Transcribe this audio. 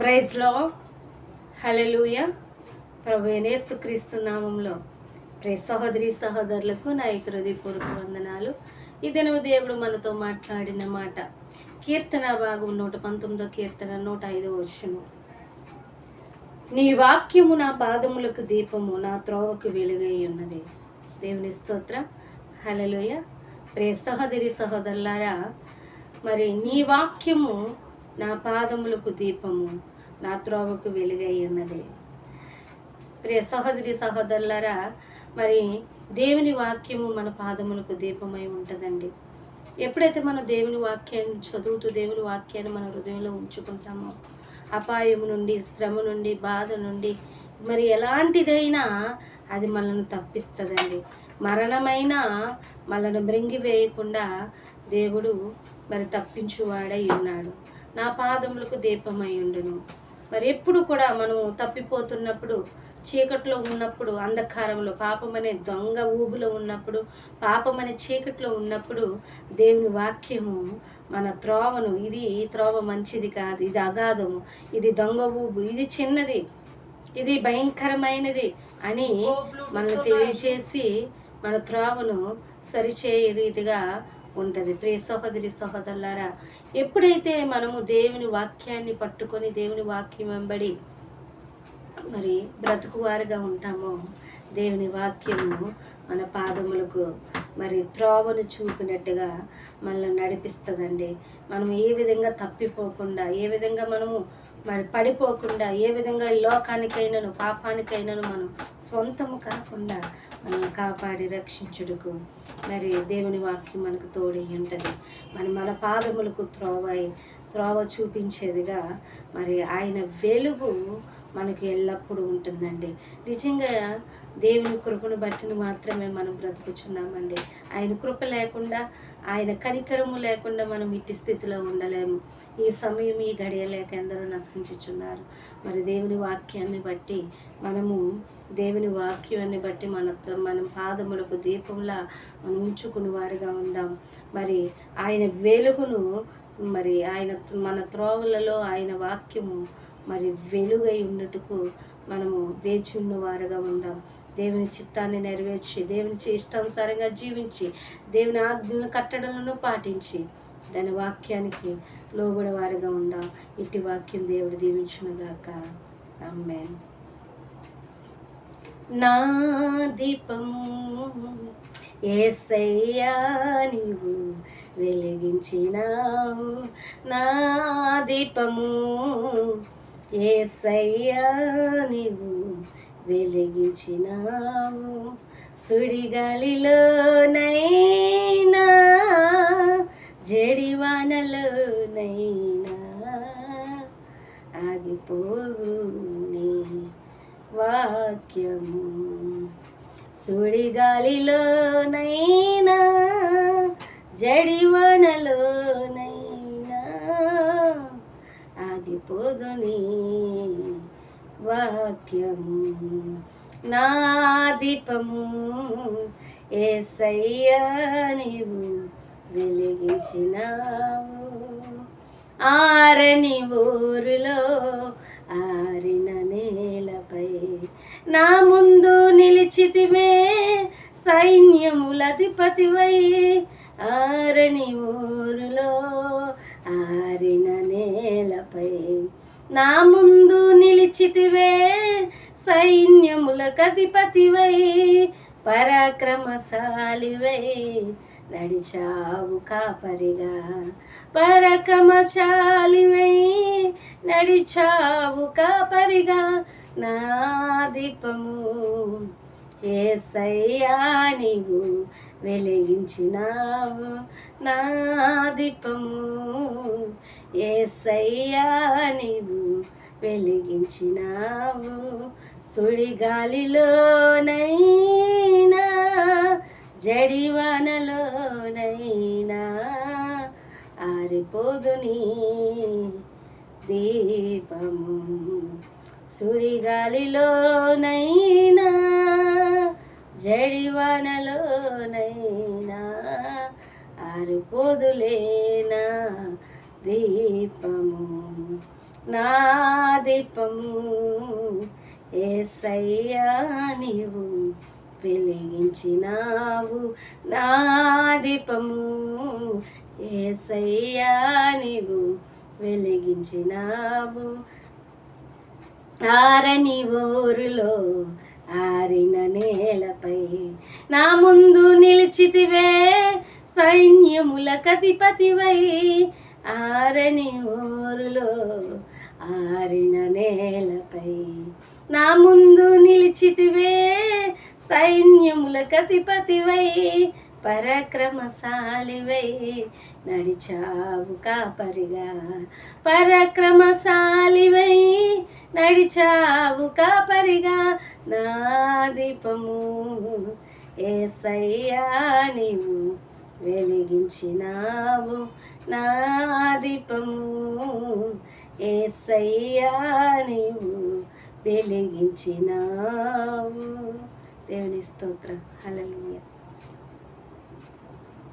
ప్రైజ్లో హల్లెలూయా. ప్రభు యేసుక్రీస్తు నామంలో సహోదరి సహోదరులకు నా హృదయపూర్వక వందనాలు. ఈ దినము దేవుడు మనతో మాట్లాడిన మాట కీర్తన భాగం 119 కీర్తన 105 వచనం. నీ వాక్యము నా పాదములకు దీపము, నా త్రోవకు వెలుగై ఉన్నది. దేవుని స్తోత్రం. హల్లెలూయా. సహోదరి సహోదరులారా, మరి నీ వాక్యము నా పాదములకు దీపము, నా త్రోవకు వెలుగై ఉన్నది. సహోదరి సహోదరులారా, మరి దేవుని వాక్యము మన పాదములకు దీపమై ఉంటుందండి. ఎప్పుడైతే మనం దేవుని వాక్యాన్ని చదువుతూ దేవుని వాక్యాన్ని మన హృదయంలో ఉంచుకుంటామో, అపాయం నుండి, శ్రమ నుండి, బాధ నుండి, మరి ఎలాంటిదైనా అది మనల్ని తప్పిస్తుందండి. మరణమైన మనల్ని మృంగివేయకుండా దేవుడు మరి తప్పించువాడై ఉన్నాడు. నా పాదములకు దీపమై ఉండును. మరి ఎప్పుడు కూడా మనం తప్పిపోతున్నప్పుడు, చీకట్లో ఉన్నప్పుడు, అంధకారంలో, పాపమనే దొంగ ఊబులో ఉన్నప్పుడు, పాపమనే చీకట్లో ఉన్నప్పుడు దేవుని వాక్యము మన త్రోవను, ఇది ఈ త్రోవ మంచిది కాదు, ఇది అగాధము, ఇది దొంగ ఊబు, ఇది చిన్నది, ఇది భయంకరమైనది అని మనల్ని తెలియచేసి మన త్రోవను సరిచేయ రీతిగా ఉంటుంది. ప్రియ సహోదరి సహోదరులారా, ఎప్పుడైతే మనము దేవుని వాక్యాన్ని పట్టుకొని దేవుని వాక్యం వెంబడి మరి బ్రతుకువారుగా ఉంటామో, దేవుని వాక్యము మన పాదములకు మరి త్రోవను చూపినట్టుగా మనల్ని నడిపిస్తుందండి. మనం ఏ విధంగా తప్పిపోకుండా, ఏ విధంగా మనము మరి పడిపోకుండా, ఏ విధంగా లోకానికైనాను పాపానికైనాను మనం సొంతము కాకుండా మనం కాపాడి రక్షించుటకు మరి దేవుని వాక్యం మనకు తోడై ఉంటుంది. మన పాదములకు త్రోవ చూపించేదిగా మరి ఆయన వెలుగు మనకి ఎల్లప్పుడూ ఉంటుందండి. నిజంగా దేవుని కృపను బట్టిని మాత్రమే మనం బ్రతుకుచున్నామండి. ఆయన కృప లేకుండా, ఆయన కనికరము లేకుండా మనం ఇట్టి స్థితిలో ఉండలేము. ఈ సమయం, ఈ గడియ లేక ఎందరో నశించుచున్నారు. మరి దేవుని వాక్యాన్ని బట్టి మనము దేవుని వాక్యాన్ని బట్టి మన పాదములకు దీపంలా మనం ఉంచుకుని వారిగా ఉందాం. మరి ఆయన వెలుగును మరి మన త్రోవలలో ఆయన వాక్యము మరి వెలుగై ఉన్నట్టుకు మనము వేచి ఉన్నవారుగా ఉందాం. దేవుని చిత్తాన్ని నెరవేర్చి, దేవుని ఇష్టానుసారంగా జీవించి, దేవుని ఆజ్ఞలను కట్టడలను పాటించి, దాని వాక్యానికి లోబడే వారిగా ఉందాం. ఇట్టి వాక్యం దేవుడు దీవించునుగాక. ఆమేన్. నా దీపము యేసయ్యా నీవు వెలిగించినావు, నా దీపము యేసయ్యా నీవు వెలిగించినావు. సుడిగాలిలోనైనా జడివానలోనైనా ఆగిపోదు నీ వాక్యము. సుడిగాలిలోనైనా జడివానలోనైనా ఆగిపోదు నీ వాక్యము. నా దీపము యేసయ్యా నీవు వెలిగించినావు. ఆరని ఊరులో ఆరిన నేలపై నా ముందు నిలిచితివే, సైన్యములధిపతివై. ఆరని ఊరులో ఆరిన నేలపై నా ముందు నిలిచితివే, సైన్యములకధిపతివై. పరాక్రమశాలివై నడిచావు కాపరిగా, పరాక్రమశాలివై నడిచావు కాపరిగా. నా దీపము యేసయ్యా నీవు వెలిగించినావు, నా దీపము యేసయ్యా నీవు వెలిగించినావు. సుడిగాలిలోనైనా జడివానలోనైనా ఆరిపోదు నీ దీపము. సుడిగాలిలోనైనా జడివానలోనైనా ఆరిపోదులేనా దీపము. నా దీపము యేసయ్యా నీవు వెలిగించినావు, నా దీపము యేసయ్యా నీవు వెలిగించినావు. ఆరని ఊరులో ఆరిన నేలపై నా ముందు నిలిచితివే, సైన్యముల కధిపతివై. ఆరని ఊరులో ఆరిన నేలపై నా ముందు నిలిచితివే, సైన్యముల కధిపతివై. పరాక్రమశాలివై నడిచావు కాపరిగా, పరాక్రమశాలివై నడిచావు కాపరిగా. నా దీపము యేసయ్యా నీవు వెలిగించినావు, నా దీపము యేసయ్యా నీవు వెలిగించినావు. దేవుని స్తోత్రం. హల్లెలూయా.